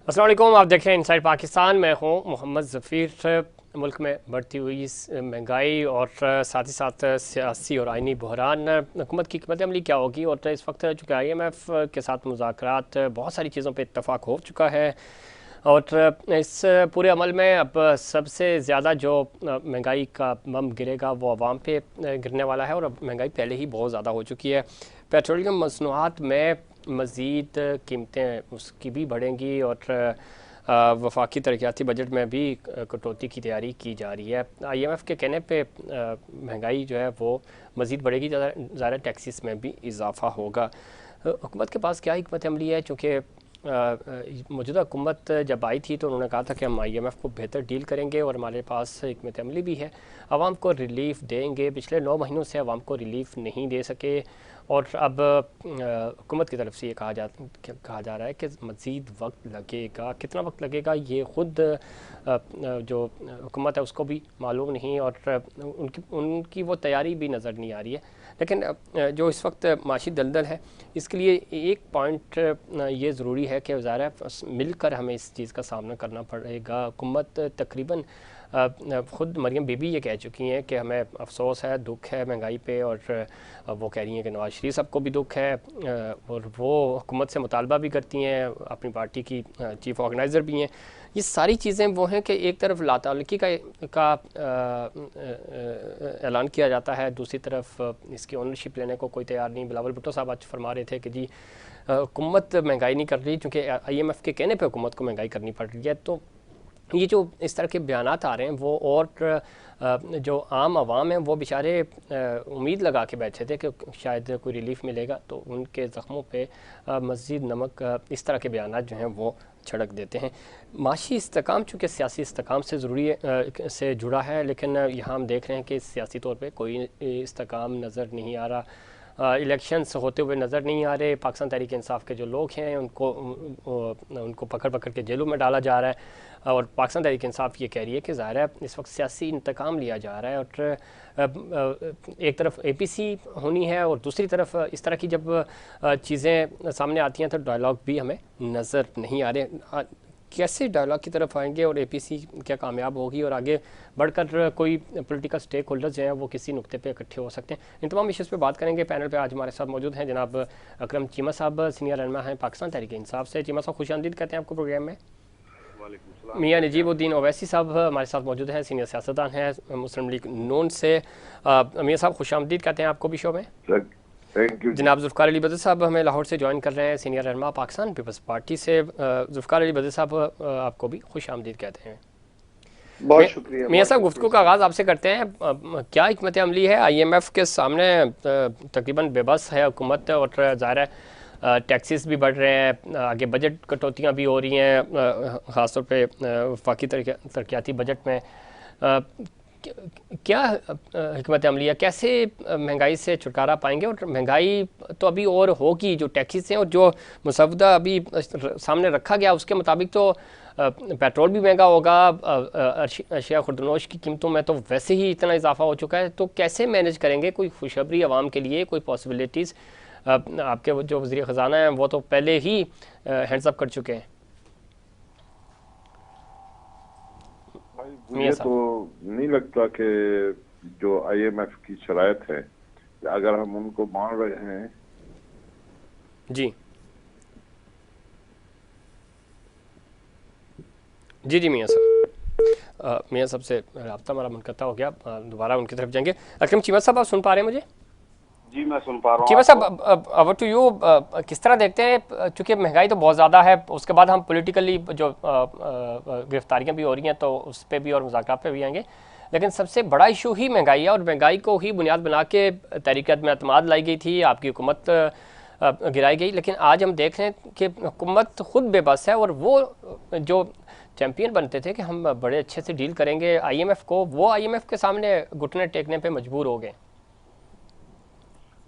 अस्सलाम वालेकुम, आप देख रहे हैं इनसाइड पाकिस्तान। मैं हूं मोहम्मद ज़फ़ीर। मुल्क में बढ़ती हुई महंगाई और साथ ही साथ सियासी और आइनी बहरान, हुकूमत की हिकमत अमली क्या होगी। और इस वक्त चूँकि IMF के साथ मुज़ाकरात, बहुत सारी चीज़ों पे इत्तफ़ाक़ हो चुका है। और इस पूरे अमल में अब सबसे ज़्यादा जो महंगाई का बम गिरेगा वो आवाम पे गिरने वाला है। और अब महंगाई पहले ही बहुत ज़्यादा हो चुकी है। पेट्रोलियम मसनूआत में मज़ीद कीमतें उसकी भी बढ़ेंगी और वफाकी तरक्याती बजट में भी कटौती की तैयारी की जा रही है। IMF के कहने पे महंगाई जो है वो मज़ीद बढ़ेगी, ज़्यादा टैक्सेस में भी इजाफ़ा होगा। हुकूमत के पास क्या हिकमत अमली है? चूँकि मौजूदा हुकूमत जब आई थी तो उन्होंने कहा था कि हम IMF को बेहतर डील करेंगे और हमारे पास हिकमत अमली भी है, आवाम को रिलीफ देंगे। पिछले 9 महीनों से आवाम को रिलीफ नहीं दे सके और अब हुकूमत की तरफ से ये कहा जा रहा है कि मज़ीद वक्त लगेगा। कितना वक्त लगेगा ये ख़ुद जो हुकूमत है उसको भी मालूम नहीं और उनकी वो तैयारी भी नज़र नहीं आ रही है। लेकिन जो इस वक्त माशी दलदल है, इसके लिए एक पॉइंट ये ज़रूरी है कि वज़ारा मिलकर हमें इस चीज़ का सामना करना पड़ेगा। हुकूमत तकरीबन ख़ुद मरियम बीबी ये कह चुकी हैं कि हमें अफसोस है, दुख है महंगाई पे। और वो कह रही हैं कि नवाज शरीफ साहब को भी दुख है और वो हुकूमत से मुतालबा भी करती हैं, अपनी पार्टी की चीफ़ ऑर्गेनाइज़र भी हैं। ये सारी चीज़ें वो हैं कि एक तरफ लाताल्लुकी का ऐलान किया जाता है, दूसरी तरफ इसकी ओनरशिप लेने को कोई तैयार नहीं। बिलावल भुट्टो साहब आज फरमा रहे थे कि जी हुकूमत महंगाई नहीं कर रही, क्योंकि IMF के कहने पे हुकूमत को महंगाई करनी पड़ रही है। तो ये जो इस तरह के बयानात आ रहे हैं वो, और जो आम आवाम हैं वो बेचारे उम्मीद लगा के बैठे थे कि शायद कोई रिलीफ मिलेगा, तो उनके ज़ख्मों पे मज़ीद नमक इस तरह के बयानात जो हैं वो छिड़क देते हैं। माशी इस्तेकाम चूँकि सियासी इस्तेकाम से ज़रूरी से जुड़ा है, लेकिन यहाँ हम देख रहे हैं कि सियासी तौर पे कोई इस्तेकाम नज़र नहीं आ रहा। इलेक्शंस होते हुए नज़र नहीं आ रहे। पाकिस्तान तहरीक इंसाफ के जो लोग हैं उनको पकड़ पकड़ के जेलों में डाला जा रहा है। और पाकिस्तान तहरीक इंसाफ ये कह रही है कि ज़ाहिर है इस वक्त सियासी इंतकाम लिया जा रहा है। और एक तरफ APC होनी है और दूसरी तरफ इस तरह की जब चीज़ें सामने आती हैं तो डायलॉग भी हमें नज़र नहीं आ रहे। कैसे डायलॉग की तरफ आएंगे और APC क्या कामयाब होगी और आगे बढ़कर कोई पॉलिटिकल स्टेक होल्डर्स जो हैं वो किसी नुक्ते पे इकट्ठे हो सकते हैं? इन तमाम इश्यूज़ पे बात करेंगे। पैनल पे आज हमारे साथ मौजूद हैं जनाब अकरम चीमा साहब, सीनियर रहनुमा हैं पाकिस्तान तहरीक इंसाफ से। चीमा साहब खुश आमदीद कहते हैं आपको प्रोग्राम में। मियाँ नजीबुद्दीन ओवैसी साहब हमारे साथ मौजूद हैं, सीनियर सियासतदान हैं मुस्लिम लीग नून से। मियाँ साहब खुश आमदीद कहते हैं आपको भी शो में। Thank you. जनाब जुल्फ़िकार अली बदर साहब हमें लाहौर से ज्वाइन कर रहे हैं, सीनियर रहनुमा पाकिस्तान पीपल्स पार्टी से। जुल्फ़िकार अली बदर साहब आपको भी खुश आमदीद कहते हैं। बहुत शुक्रिया। मियाँ साहब गुफ्तगू का आगाज़ आपसे करते हैं। क्या हिकमत अमली है? IMF के सामने तकरीबन बेबस है हुकूमत और ज़ाहिर है टैक्सेस भी बढ़ रहे हैं, आगे बजट कटौतियाँ भी हो रही हैं, ख़ासतौर पे वफाकी तरक्याती बजट में। क्या हिकमत अमली है? कैसे महंगाई से छुटकारा पाएंगे? और महंगाई तो अभी और होगी, जो टैक्सेस हैं और जो मुसवदा अभी सामने रखा गया उसके मुताबिक तो पेट्रोल भी महंगा होगा, अशिया खुर्दनोश की कीमतों में तो वैसे ही इतना इजाफा हो चुका है। तो कैसे मैनेज करेंगे? कोई खुशखबरी आवाम के लिए, कोई पॉसिबिलिटीज़? आपके जो वज़ीर ख़जाना हैं वो तो पहले ही हैंड्स अप कर चुके हैं। मुझे तो नहीं लगता कि जो IMF की शराइत है, अगर हम उनको मान रहे हैं जी जी जी मियाँ साहब, मियाँ साहब से रब्ता हमारा मुनक़ता हो गया, दोबारा उनकी तरफ जाएंगे। अकरम चीमा साहब आप सुन पा रहे हैं मुझे? जी मैं सुन पा रहा हूँ चीमा आपको। साहब, अवर टू यू, किस तरह देखते हैं? चूँकि महंगाई तो बहुत ज़्यादा है, उसके बाद हम पॉलिटिकली जो गिरफ्तारियाँ भी हो रही हैं तो उस पर भी और मुज़ाकरात पे भी आएंगे। लेकिन सबसे बड़ा इशू ही महंगाई है और महंगाई को ही बुनियाद बना के तहरीक अदम एतमाद लाई गई थी, आपकी हुकूमत गिराई गई। लेकिन आज हम देख रहे हैं कि हुकूमत खुद बेबस है और वो जो चैम्पियन बनते थे कि हम बड़े अच्छे से डील करेंगे IMF को, वो IMF के सामने घुटने टेकने पे मजबूर हो गए।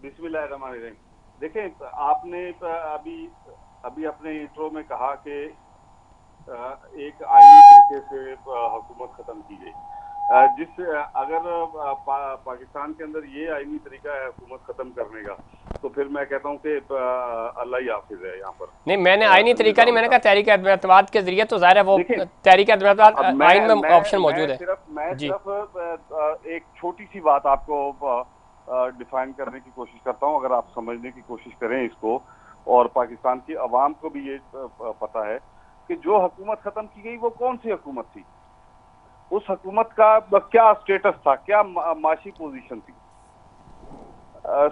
बिस्मिल्लाहिर्रहमानिर्रहीम। देखें, आपने अभी अभी अपने इंट्रो में कहा कि एक आईनी तरीके से हुकूमत खत्म की गई। अगर पाकिस्तान के अंदर ये आईनी तरीका है हुकूमत खत्म करने का, तो फिर मैं कहता हूँ कि अल्लाह ही हाफिज है यहाँ पर। नहीं, मैंने आईनी तरीका नहीं, मैंने कहा तहरीक एतमाद के जरिए, तो ज़ाहिर है वो तहरीक एतमाद आइन में ऑप्शन मौजूद है। मैं जी सिर्फ एक छोटी सी बात आपको डिफाइन करने की कोशिश करता हूँ, अगर आप समझने की कोशिश करें इसको, और पाकिस्तान की अवाम को भी ये पता है कि जो हुकूमत खत्म की गई वो कौन सी हुकूमत थी, उस हुकूमत का क्या स्टेटस था, क्या माशी पोजीशन थी।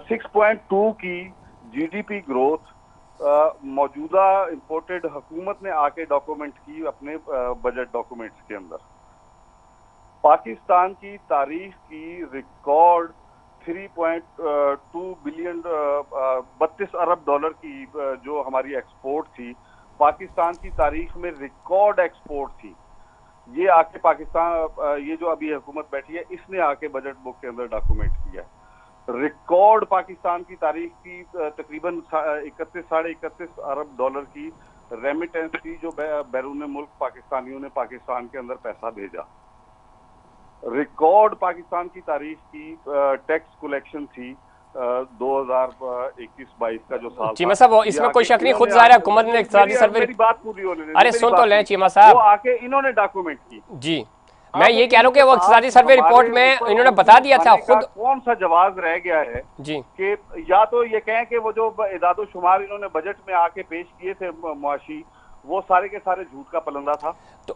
6.2 की जीडीपी ग्रोथ मौजूदा इंपोर्टेड हुकूमत ने आके डॉक्यूमेंट की अपने बजट डॉक्यूमेंट्स के अंदर। पाकिस्तान की तारीख की रिकॉर्ड 3.2 बिलियन 32 अरब डॉलर की जो हमारी एक्सपोर्ट थी, पाकिस्तान की तारीख में रिकॉर्ड एक्सपोर्ट थी। ये आके पाकिस्तान, ये जो अभी हुकूमत बैठी है, इसने आके बजट बुक के अंदर डॉक्यूमेंट किया है। रिकॉर्ड पाकिस्तान की तारीख की तकरीबन 31-31.5 अरब डॉलर की रेमिटेंस थी जो बैरून मुल्क पाकिस्तानियों ने पाकिस्तान के अंदर पैसा भेजा। रिकॉर्ड पाकिस्तान की तारीख की टैक्स कलेक्शन थी 2021-22 का जो साल चीमा साहब, इसमें कोई शक नहीं, खुद ज़ाहिर है हुकूमत ने इक़्तिसादी सर्वे, मेरी बात पूरी होने दें, अरे सुन तो लें चीमा साहब, वो आके इन्होंने डॉक्यूमेंट की। जी मैं ये कह रहा हूँ कि वो इक़्तिसादी सर्वे रिपोर्ट में इन्होंने बता दिया था खुद। कौन सा जवाब रह गया है जी कि या तो ये कहें कि वो जो इदादो शुमार इन्होंने बजट में आके पेश किए थे मुआशी, वो सारे के सारे झूठ का पलंदा था। तो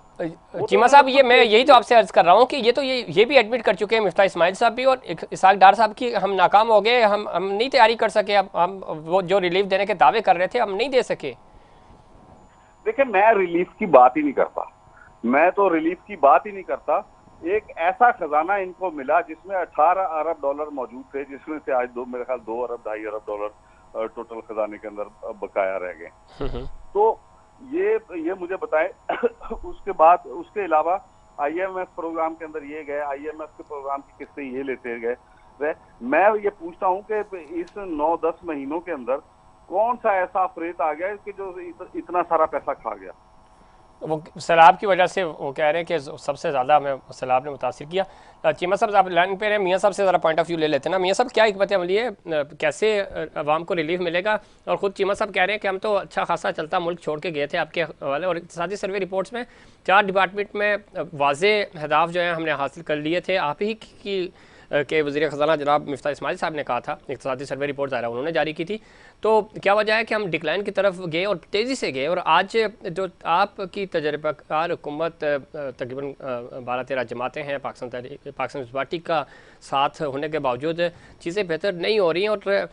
चीमा साहब, ये मैं यही तो आपसे अर्ज कर रहा हूँ कि ये तो ये भी एडमिट कर चुके हैं मिफ्ता इस्माइल साहब भी और इसाक डार साहब की, हम नाकाम हो गए, हम नहीं तैयारी कर सके, हम वो जो रिलीफ देने के दावे कर रहे थे हम नहीं दे सके। देखिए, मैं रिलीफ की बात ही नहीं करता, मैं तो रिलीफ की बात ही नहीं करता। एक ऐसा खजाना इनको मिला जिसमें 18 अरब डॉलर मौजूद थे, जिसमें से आज मेरे ख्याल 2 अरब 2.5 अरब डॉलर टोटल खजाने के अंदर बकाया रह गए। तो ये मुझे बताएं उसके बाद, उसके अलावा आईएमएफ प्रोग्राम के अंदर ये गए, आईएमएफ के प्रोग्राम की किस्तें ये लेते गए। मैं ये पूछता हूं कि इस 9-10 महीनों के अंदर कौन सा ऐसा अफरेत आ गया कि जो इतना सारा पैसा खा गया। वो सैलाब की वजह से वो कह रहे हैं कि सबसे ज़्यादा हमें सैलाब ने मुतासिर किया। चीमा साहब, आप लाइन पे रहे, मियाँ साहब से ज़रा पॉइंट ऑफ व्यू ले लेते हैं ना। मियाँ साहब, क्या हिकमत अमली है, कैसे आवाम को रिलीफ मिलेगा? और ख़ुद चीमा साहब कह रहे हैं कि हम तो अच्छा खासा चलता मुल्क छोड़ के गए थे आपके हवाले, और इक़्तिसादी सर्वे रिपोर्ट्स में 4 डिपार्टमेंट में वाज़े अहदाफ जो है हमने हासिल कर लिए थे। आप ही की के वज़ीर ख़ज़ाना जनाब मिफ्ता इस्माइल साहब ने कहा था, इक़्तिसादी सर्वे रिपोर्ट ज़ाहिर उन्होंने जारी की थी। तो क्या वजह है कि हम डिक्लाइन की तरफ गए और तेज़ी से गए, और आज जो आपकी तजर्बाकार हुकूमत तकरीबन 12-13 जमातें हैं पाकिस्तान पार्टी का साथ होने के बावजूद चीज़ें बेहतर नहीं हो रही हैं, और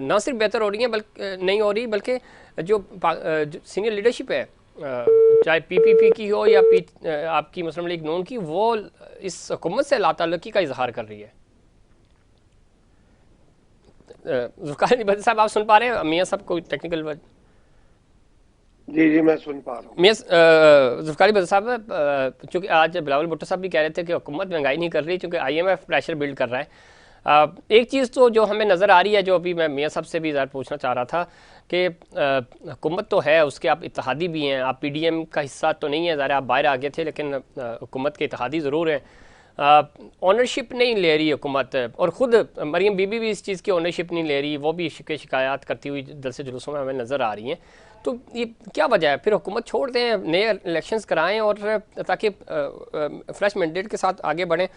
न सिर्फ बेहतर हो रही हैं बल्कि नहीं हो रही, बल्कि जो सीनियर लीडरशिप है, चाहे पीपीपी की हो या आपकी मुस्लिम लीग नून की, वो इस हुकूमत से लाताल्लुकी का इजहार कर रही है। ज़ुल्फ़िकार बदर साहब, आप सुन पा रहे हैं? मियाँ साहब कोई टेक्निकल जी मैं सुन पा रहा हूँ। मियाँ ज़ुल्फ़िकार बदर साहब, चूँकि आज बिलावल भुट्टो साहब भी कह रहे थे कि हुकूमत महंगाई नहीं कर रही क्योंकि IMF प्रेशर बिल्ड कर रहा है। एक चीज़ तो जो हमें नज़र आ रही है, जो अभी मैं मियाँ साहब से भी ज़रा पूछना चाह रहा था कि हुकूमत तो है, उसके आप इत्तेहादी भी हैं, आप PDM का हिस्सा तो नहीं है, ज़रा आप बाहर आ गए थे, लेकिन हुकूमत के इत्तेहादी ज़रूर हैं। ऑनरशिप नहीं ले रही हुकूमत, और ख़ुद मरीम बीबी भी इस चीज़ की ऑनरशिप नहीं ले रही, वो भी शिकायत करती हुई जलसे जुलूसों में हमें नज़र आ रही हैं। तो ये क्या वजह है? फिर हुकूमत छोड़ दें, नए इलेक्शंस कराएं, और ताकि फ्रेश मैंडेट के साथ आगे बढ़ें।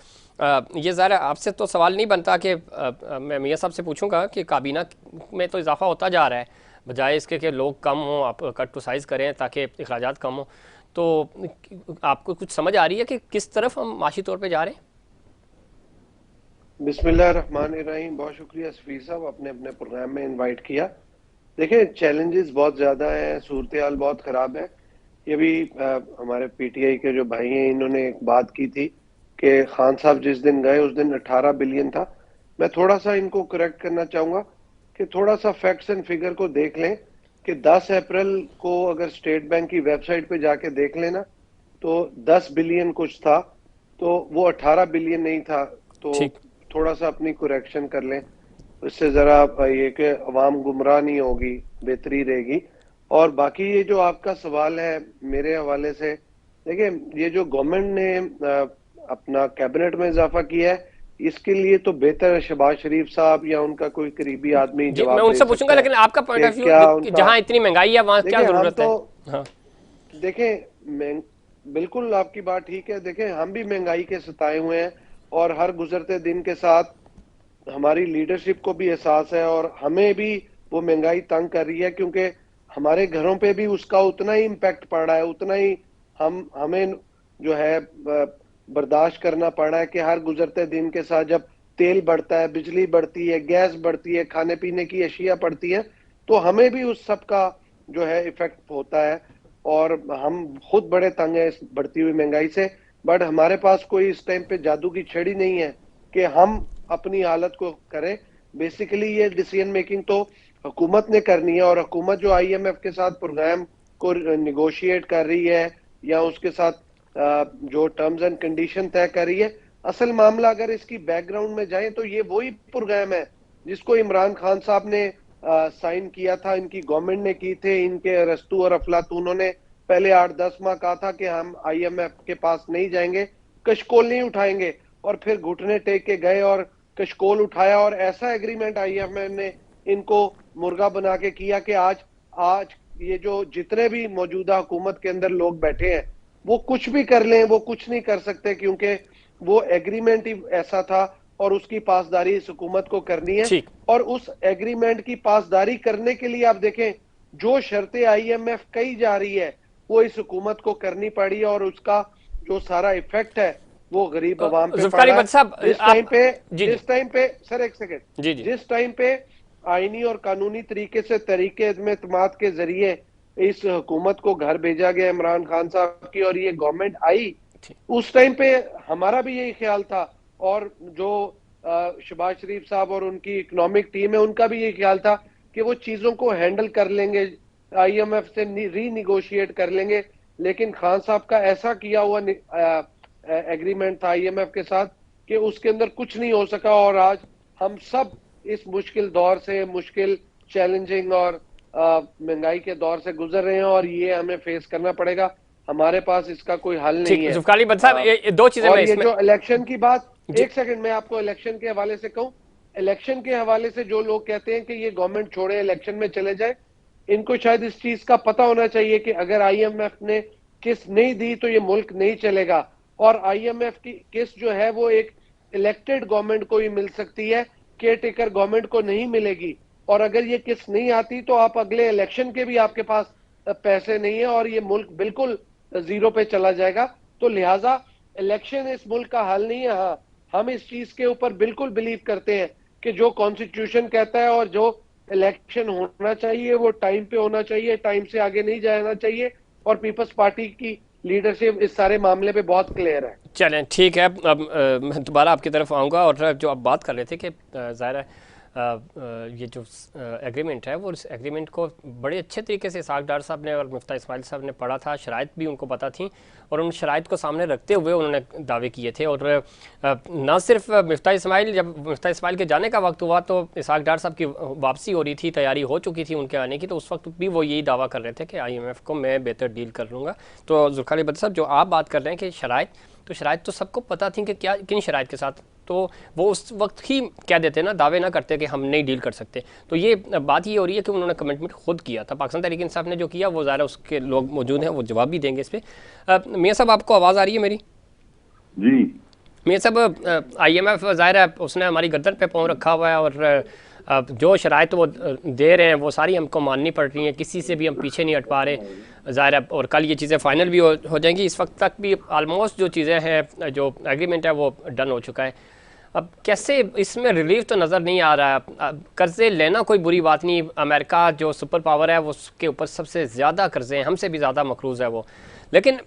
ये ज़रा आपसे तो सवाल नहीं बनता कि मैं मियाँ साहब से पूछूंगा कि काबीना में तो इजाफा होता जा रहा है, बजाय इसके कि लोग कम हों, आप कट टू साइज़ करें ताकि अखराजात कम हों। तो आपको कुछ समझ आ रही है कि किस तरफ हम माशी तौर पे जा रहे हैं? बिस्मिल्लाहिर्रहमानिर्रहीम। बहुत शुक्रिया सफ़ीर साहब, आपने अपने प्रोग्राम में इनवाइट किया। देखिए, चैलेंजेस बहुत ज़्यादा हैं, सूरत हाल बहुत ख़राब है। ये भी हमारे PTI के जो भाई हैं, इन्होंने एक बात की थी कि खान साहब जिस दिन गए उस दिन 18 बिलियन था। मैं थोड़ा सा इनको करेक्ट करना चाहूँगा कि थोड़ा सा फैक्ट्स एंड फिगर को देख लें कि 10 अप्रैल को अगर स्टेट बैंक की वेबसाइट पे जाके देख लेना तो 10 बिलियन कुछ था, तो वो 18 बिलियन नहीं था। तो थोड़ा सा अपनी करेक्शन कर लें, इससे ज़रा ये कि अवाम गुमराह नहीं होगी, बेहतरी रहेगी। और बाकी ये जो आपका सवाल है मेरे हवाले से, देखिए, ये जो गवर्नमेंट ने अपना कैबिनेट में इजाफा किया है, इसके लिए तो बेहतर है शहबाज शरीफ साहब या उनका कोई करीबी आदमी जी, जवाब मैं दे उनसे सकता पूछूंगा, है लेकिन आपका पॉइंट कि ऑफ व्यू क्या कि उनका। जहां इतनी महंगाई है वहां क्या देखिए हम जरूरत है? तो, हाँ देखें बिल्कुल आपकी बात ठीक है। देखें हम भी महंगाई के सताए हुए हैं और हर गुजरते दिन के साथ हमारी लीडरशिप को भी एहसास है और हमें भी वो महंगाई तंग कर रही है, क्योंकि हमारे घरों पे भी उसका उतना ही इम्पैक्ट पड़ रहा है, उतना ही हमें जो है बर्दाश्त करना पड़ रहा है कि हर गुजरते दिन के साथ जब तेल बढ़ता है, बिजली बढ़ती है, गैस बढ़ती है, खाने पीने की अशिया बढ़ती है, तो हमें भी उस सब का जो है इफेक्ट होता है और हम खुद बड़े तंग हैं इस बढ़ती हुई महंगाई से। बट हमारे पास कोई इस टाइम पे जादू की छड़ी नहीं है कि हम अपनी हालत को करें। बेसिकली ये डिसीजन मेकिंग तो हुकूमत ने करनी है और हुकूमत जो आईएमएफ के साथ प्रोग्राम को निगोशिएट कर रही है या उसके साथ जो टर्म्स एंड कंडीशन तय कर रही है, असल मामला अगर इसकी बैकग्राउंड में जाए तो ये वही प्रोग्राम है जिसको इमरान खान साहब ने साइन किया था, इनकी गवर्नमेंट ने की थे। इनके अरस्तू और अफलातूनों ने पहले 8-10 माह कहा था कि हम आईएमएफ के पास नहीं जाएंगे, कशकोल नहीं उठाएंगे, और फिर घुटने टेक के गए और कशकोल उठाया और ऐसा एग्रीमेंट आईएमएफ ने इनको मुर्गा बना के किया कि आज आज ये जो जितने भी मौजूदा हुकूमत के अंदर लोग बैठे हैं वो कुछ भी कर लें, वो कुछ नहीं कर सकते, क्योंकि वो एग्रीमेंट ही ऐसा था और उसकी पासदारी इस हुकूमत को करनी है। ठीक। और उस एग्रीमेंट की पासदारी करने के लिए आप देखें जो शर्तें आईएमएफ कही जा रही है वो इस हुकूमत को करनी पड़ी है और उसका जो सारा इफेक्ट है वो गरीब आवाम पे जुल्फिकार पड़ा है। भट्ट साहब, जिस टाइम पे सर एक सेकंड, जी जी जिस टाइम पे आईनी और कानूनी तरीके से तरीके में इत्मीनान के जरिए इस हुकूमत को घर भेजा गया इमरान खान साहब की और ये गवर्नमेंट आई, उस टाइम पे हमारा भी यही ख्याल था और जो शहबाज शरीफ साहब और उनकी इकोनॉमिक टीम है उनका भी यही ख्याल था कि वो चीजों को हैंडल कर लेंगे, आईएमएफ से रीनिगोशिएट कर लेंगे। लेकिन खान साहब का ऐसा किया हुआ एग्रीमेंट था आईएमएफ के साथ कि उसके अंदर कुछ नहीं हो सका और आज हम सब इस मुश्किल दौर से, मुश्किल चैलेंजिंग और महंगाई के दौर से गुजर रहे हैं और ये हमें फेस करना पड़ेगा। हमारे पास इसका कोई हल नहीं है। जुल्फिकार भट्ट साहब, ये दो चीजें और मैं ये इसमें जो इलेक्शन की बात, एक सेकंड मैं आपको इलेक्शन के हवाले से कहूं, इलेक्शन के हवाले से जो लोग कहते हैं कि ये गवर्नमेंट छोड़े इलेक्शन में चले जाए, इनको शायद इस चीज का पता होना चाहिए कि अगर आईएमएफ ने किस्त नहीं दी तो ये मुल्क नहीं चलेगा और आईएमएफ की किस्त जो है वो एक इलेक्टेड गवर्नमेंट को ही मिल सकती है, केयर टेकर गवर्नमेंट को नहीं मिलेगी। और अगर ये किस्त नहीं आती तो आप अगले इलेक्शन के भी आपके पास पैसे नहीं है और ये मुल्क बिल्कुल जीरो पे चला जाएगा। तो लिहाजा इलेक्शन इस मुल्क का हल नहीं है। हाँ, हम इस चीज के ऊपर बिल्कुल बिलीव करते हैं कि जो कॉन्स्टिट्यूशन कहता है और जो इलेक्शन होना चाहिए वो टाइम पे होना चाहिए, टाइम से आगे नहीं जाना चाहिए और पीपल्स पार्टी की लीडरशिप इस सारे मामले पे बहुत क्लियर है। चलें, ठीक है। अब मैं दोबारा आपकी तरफ आऊँगा और जो आप बात कर रहे थे कि ज़ाहिर है ये जो एग्रीमेंट है वो इस एग्रीमेंट को बड़े अच्छे तरीके से इसहाक डार साहब ने और मिफ्ता इस्माइल साहब ने पढ़ा था, शराइत भी उनको पता थी और उन शराइत को सामने रखते हुए उन्होंने दावे किए थे। और ना सिर्फ मिफ्ता इस्माइल, जब मिफ्ता इस्माइल के जाने का वक्त हुआ तो इसहाक डार साहब की वापसी हो रही थी, तैयारी हो चुकी थी उनके आने की, तो उस वक्त भी वो यही दावा कर रहे थे कि IMF को मैं बेहतर डील कर लूँगा। तो जुल्फिकार भट्ट साहब, जो आप बात कर रहे हैं कि शराइत तो सबको पता थी कि क्या किन शराइत के साथ, तो वो उस वक्त ही कह देते ना, दावे ना करते कि हम नहीं डील कर सकते। तो ये बात ये हो रही है कि उन्होंने कमिटमेंट खुद किया था। पाकिस्तान तहरीक इंसाफ ने जो किया वो ज़ाहिर उसके लोग मौजूद हैं, वो जवाब भी देंगे इस पर। मियाँ साहब, आपको आवाज़ आ रही है मेरी? जी मियाँ साहब, IMF ज़ाहिर है उसने हमारी गर्दन पे पाँव रखा हुआ है और जो शराइत वो दे रहे हैं वो सारी हमको माननी पड़ रही हैं, किसी से भी हम पीछे नहीं हट पा रहे ज़ाहिर है। और कल ये चीज़ें फाइनल भी हो जाएंगी। इस वक्त तक भी आलमोस्ट जो चीज़ें हैं, जो एग्रीमेंट है वो डन हो चुका है। अब कैसे इसमें रिलीफ तो नज़र नहीं आ रहा है। कर्ज़े लेना कोई बुरी बात नहीं, अमेरिका जो सुपर पावर है वो उसके ऊपर सबसे ज़्यादा कर्ज़े हैं, हमसे भी ज़्यादा मकरूज़ है वो। लेकिन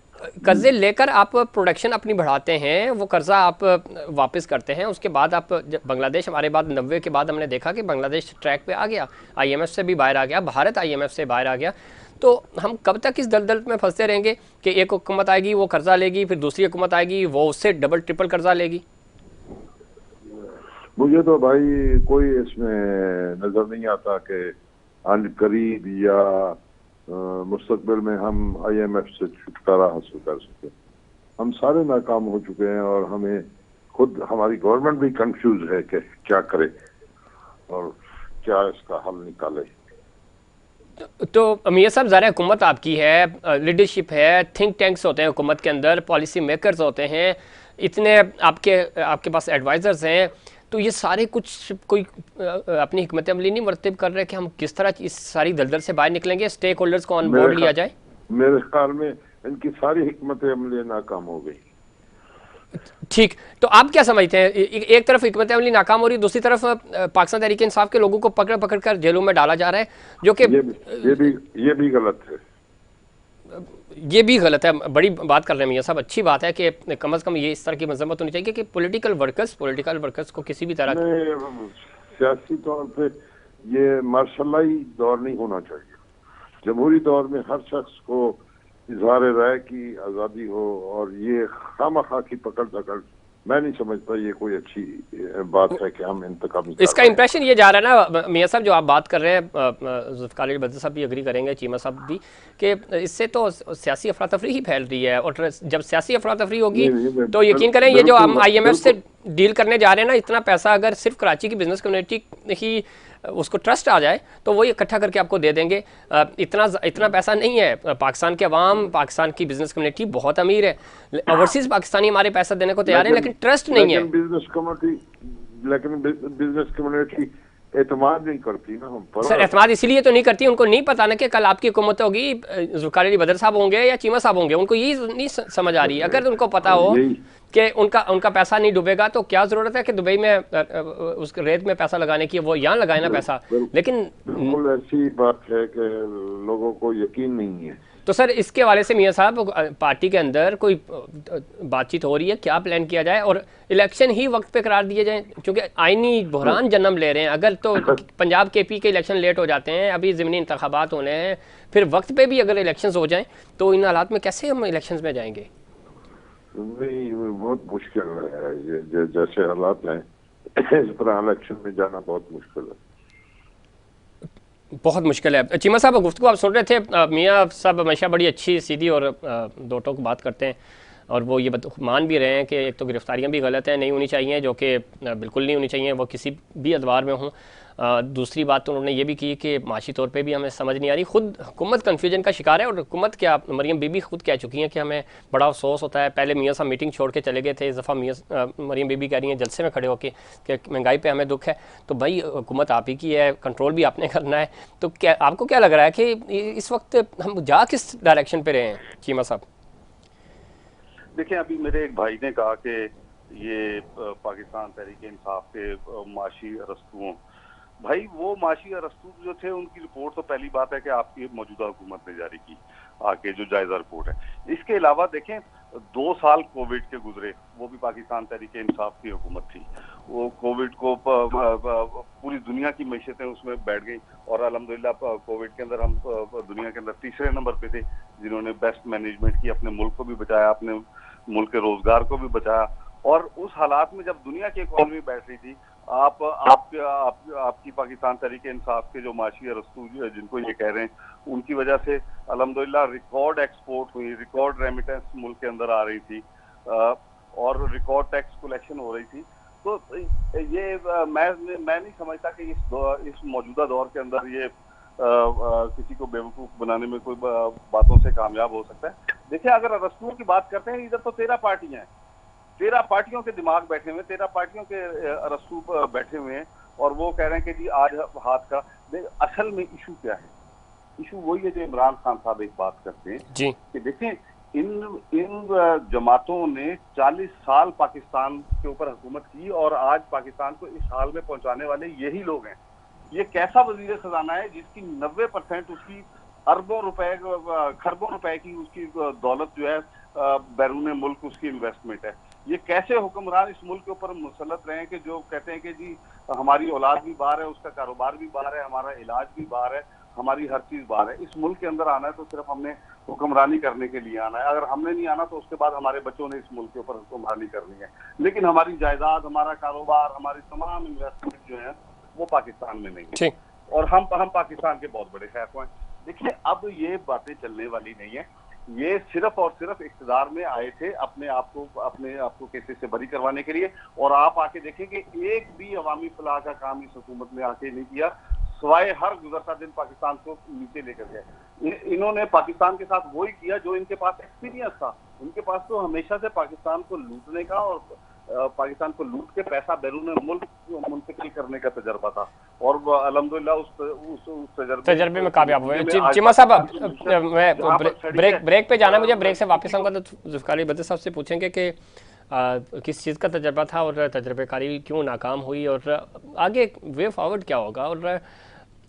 कर्ज़े लेकर आप प्रोडक्शन अपनी बढ़ाते हैं, वो कर्ज़ा आप वापस करते हैं, उसके बाद आप बांग्लादेश, हमारे बाद 90 के बाद हमने देखा कि बांग्लादेश ट्रैक पे आ गया, IMF से भी बाहर आ गया, भारत IMF से बाहर आ गया। तो हम कब तक इस दलदल में फंसते रहेंगे कि एक हुकूमत आएगी वो कर्ज़ा लेगी, फिर दूसरी हुकूमत आएगी वो उससे डबल ट्रिपल कर्ज़ा लेगी? मुझे तो भाई कोई इसमें नजर नहीं आता कि अनकरीब या मुस्तकबिल में हम IMF से छुटकारा हासिल कर सके। हम सारे नाकाम हो चुके हैं और हमें खुद हमारी गवर्नमेंट भी कंफ्यूज है कि क्या करे और क्या इसका हल निकाले। तो मियां साहब, ज़रा हुकूमत आपकी है, लीडरशिप है, थिंक टैंक्स होते हैं हुकूमत के अंदर, पॉलिसी मेकर्स होते हैं, इतने आपके आपके पास एडवाइज़र्स हैं, तो ये सारे कुछ कोई अपनी हिकमत अमली नहीं मरतब कर रहे कि हम किस तरह इस सारी दलदल से बाहर निकलेंगे, स्टेक होल्डर्स को ऑन बोर्ड लिया जाए? मेरे ख्याल में इनकी सारी हिकमत अमली नाकाम हो गई। ठीक, तो आप क्या समझते हैं? एक तरफ हिकमत अमली नाकाम हो रही है, दूसरी तरफ पाकिस्तान तहरीक इंसाफ के लोगों को पकड़ पकड़ कर जेलों में डाला जा रहा है, जो कि ये भी गलत है। ये भी गलत है। बड़ी बात कर रहे हैं मियां साहब, अच्छी बात है कि कम से कम ये इस तरह की मजम्मत होनी चाहिए कि पॉलिटिकल वर्कर्स को किसी भी तरह सियासी तौर पे ये मार्शलाई दौर नहीं होना चाहिए। जमहूरी दौर में हर शख्स को इजहार राय की आज़ादी हो और ये खामखा की पकड़ दकड़, मैं नहीं समझता ये कोई अच्छी बात है कि हम इंतकामी। इसका इंप्रेशन ये जा रहा है ना मियां साहब, जो आप बात कर रहे हैं, जुल्फ़िकार अली भुट्टो साहब भी एग्री करेंगे, चीमा साहब भी, कि इससे तो सियासी अफरा तफरी ही फैल रही है, और जब सियासी अफरा तफरी होगी तो यकीन करें ये जो हम IMF से डील करने जा रहे हैं ना, इतना पैसा अगर सिर्फ कराची की बिजनेस कम्युनिटी ही उसको ट्रस्ट आ जाए तो वो इकट्ठा करके आपको दे देंगे। इतना पैसा नहीं है। पाकिस्तान के अवाम, पाकिस्तान की बिजनेस कम्युनिटी बहुत अमीर है, ओवरसीज पाकिस्तानी हमारे पैसा देने को तैयार है, लेकिन ट्रस्ट नहीं है। लेकिन बिजनेस कम्युनिटी एतमाद नहीं करती ना हम पर। सर, एतमाद इसीलिए तो नहीं करती, उनको नहीं पता ना कि कल आपकी हुकूमत होगी, जुल्फ़िकार अली भुट्टो साहब होंगे या चीमा साहब होंगे, उनको यही नहीं समझ आ रही। अगर उनको पता हो कि उनका पैसा नहीं डूबेगा तो क्या जरूरत है कि दुबई में उस रेत में पैसा लगाने की, वो यहाँ लगाए ना पैसा। लेकिन बिल्कुल ऐसी बात है कि लोगों को यकीन नहीं है। तो सर, इसके हवाले से मियां साहब, पार्टी के अंदर कोई बातचीत हो रही है, क्या प्लान किया जाए और इलेक्शन ही वक्त पे करार दिए जाएं, क्योंकि आईनी बहरान जन्म ले रहे हैं। अगर तो पंजाब KP के इलेक्शन लेट हो जाते हैं, अभी ज़मीनी इंतखाबात होने हैं, फिर वक्त पे भी अगर इलेक्शंस हो जाएं तो इन हालात में कैसे हम इलेक्शंस में जाएंगे? नहीं, बहुत मुश्किल है। ये जैसे हालात हैं इस तरह इलेक्शन में जाना बहुत मुश्किल है, बहुत मुश्किल है। चीमा साहब, गुफ्तगू आप सुन रहे थे, मियां साहब हमेशा बड़ी अच्छी, सीधी और दो टोक बात करते हैं, और वो ये मान भी रहे हैं कि एक तो गिरफ्तारियां भी गलत हैं, नहीं होनी चाहिए, जो कि बिल्कुल नहीं होनी चाहिए, वो किसी भी अदवार में हों। दूसरी बात तो उन्होंने ये भी की कि माशी तौर पे भी हमें समझ नहीं आ रही, खुद हुकूमत कन्फ्यूजन का शिकार है, और हुकूमत क्या, मरीम बीबी खुद कह चुकी हैं कि हमें बड़ा अफसोस होता है। पहले मियां साहब मीटिंग छोड़ के चले गए थे, इस दफ़ा मरीम बीबी कह रही हैं जलसे में खड़े होकर कि महंगाई पे हमें दुख है। तो भाई, हुकूमत आप ही की है, कंट्रोल भी आपने करना है। तो क्या आपको क्या लग रहा है कि इस वक्त हम जा किस डायरेक्शन पे रहे हैं, चीमा साहब? देखिए, अभी मेरे एक भाई ने कहा कि ये पाकिस्तान तहरीक इंसाफ के माशी अरस्तुओं, भाई वो माशी अरस्तू जो थे उनकी रिपोर्ट तो पहली बात है कि आपकी मौजूदा हुकूमत ने जारी की आके, जो जायजा रिपोर्ट है। इसके अलावा देखें, 2 साल कोविड के गुजरे, वो भी पाकिस्तान तहरीक इंसाफ की हुकूमत थी। वो कोविड को पूरी दुनिया की मैशतें उसमें बैठ गई, और अल्हम्दुलिल्लाह कोविड के अंदर हम दुनिया के अंदर तीसरे नंबर पे थे, जिन्होंने बेस्ट मैनेजमेंट की, अपने मुल्क को भी बचाया, अपने मुल्क के रोजगार को भी बचाया। और उस हालात में जब दुनिया की इकोनॉमी बैठ रही थी, आपकी पाकिस्तान तहरीक इंसाफ के जो माशी अरस्तू जिनको ये कह रहे हैं, उनकी वजह से अल्हम्दुलिल्लाह रिकॉर्ड एक्सपोर्ट हुई, रिकॉर्ड रेमिटेंस मुल्क के अंदर आ रही थी, और रिकॉर्ड टैक्स कलेक्शन हो रही थी। तो ये मैं नहीं समझता कि इस मौजूदा दौर के अंदर ये किसी को बेवकूफ बनाने में कोई बातों से कामयाब हो सकता है। देखिए, अगर अरस्तुओं की बात करते हैं, इधर तो 13 पार्टियां हैं, 13 पार्टियों के दिमाग बैठे हुए, 13 पार्टियों के अरस्तू बैठे हुए हैं, और वो कह रहे हैं कि जी आज हाथ का। असल में इशू क्या है? इशू वही है जो इमरान खान साहब एक बात करते हैं जी, कि देखें, इन जमातों ने 40 साल पाकिस्तान के ऊपर हुकूमत की, और आज पाकिस्तान को इस हाल में पहुंचाने वाले यही लोग हैं। ये कैसा वजीर खजाना है जिसकी 90% उसकी अरबों रुपए, खरबों रुपए की उसकी दौलत जो है बैरून मुल्क उसकी इन्वेस्टमेंट है। ये कैसे हुक्मरान इस मुल्क के ऊपर मुसल्लत रहे हैं कि जो कहते हैं कि जी हमारी औलाद भी बाहर है, उसका कारोबार भी बाहर है, हमारा इलाज भी बाहर है, हमारी हर चीज बाहर है। इस मुल्क के अंदर आना है तो सिर्फ हमने हुक्मरानी करने के लिए आना है। अगर हमने नहीं आना तो उसके बाद हमारे बच्चों ने इस मुल्क के ऊपर हुक्मरानी करनी है। लेकिन हमारी जायदाद, हमारा कारोबार, हमारी तमाम इन्वेस्टमेंट जो है वो पाकिस्तान में नहीं है, और हम पाकिस्तान के बहुत बड़े खैफ हैं। देखिए, अब ये बातें चलने वाली नहीं है। ये सिर्फ और सिर्फ इख्तिदार में आए थे अपने आप को केसेस से बरी करवाने के लिए। और आप आके देखें कि एक भी अवामी फलाह का काम इस हुकूमत ने आके नहीं किया, सिवाय हर गुजरता दिन पाकिस्तान को नीचे लेकर गए। इन्होंने पाकिस्तान के साथ वही किया जो इनके पास एक्सपीरियंस था। इनके पास तो हमेशा से पाकिस्तान को लूटने का और पाकिस्तान को लूट के पैसा बैरून मुल्क मुंतकिल करने का तजर्बा था, और अल्हम्दुलिल्लाह उस तजर्बे में कामयाब हुए। चिमा साहब, मैं ब्रेक पे जाना, मुझे ब्रेक से वापस आऊँगा तो जुल्फ़िकार अली भुट्टो साहब से पूछेंगे कि किस चीज़ का तजर्बा था और तजर्बेकारी क्यों नाकाम हुई और आगे वे फॉरवर्ड क्या होगा। और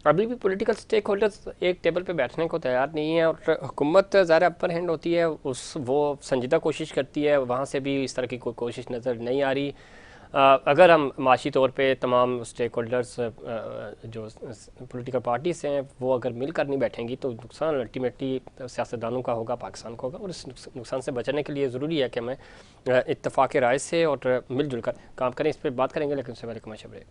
अभी भी पॉलिटिकल स्टेक होल्डर्स एक टेबल पे बैठने को तैयार नहीं है और हुकूमत ज़्यादा अपर हैंड होती है, वो संजीदा कोशिश करती है, वहाँ से भी इस तरह की कोई कोशिश नज़र नहीं आ रही। अगर हम माशी तौर पे तमाम स्टेक होल्डर्स जो पॉलिटिकल पार्टीज हैं वो अगर मिलकर नहीं बैठेंगी तो नुकसान अल्टीमेटली सियासतदानों का होगा, पाकिस्तान का होगा। और इस नुकसान से बचने के लिए ज़रूरी है कि हमें इत्तफाक राय से और मिलजुल कर काम करें। इस पर बात करेंगे, लेकिन उससे पहले कमर्शियल ब्रेक।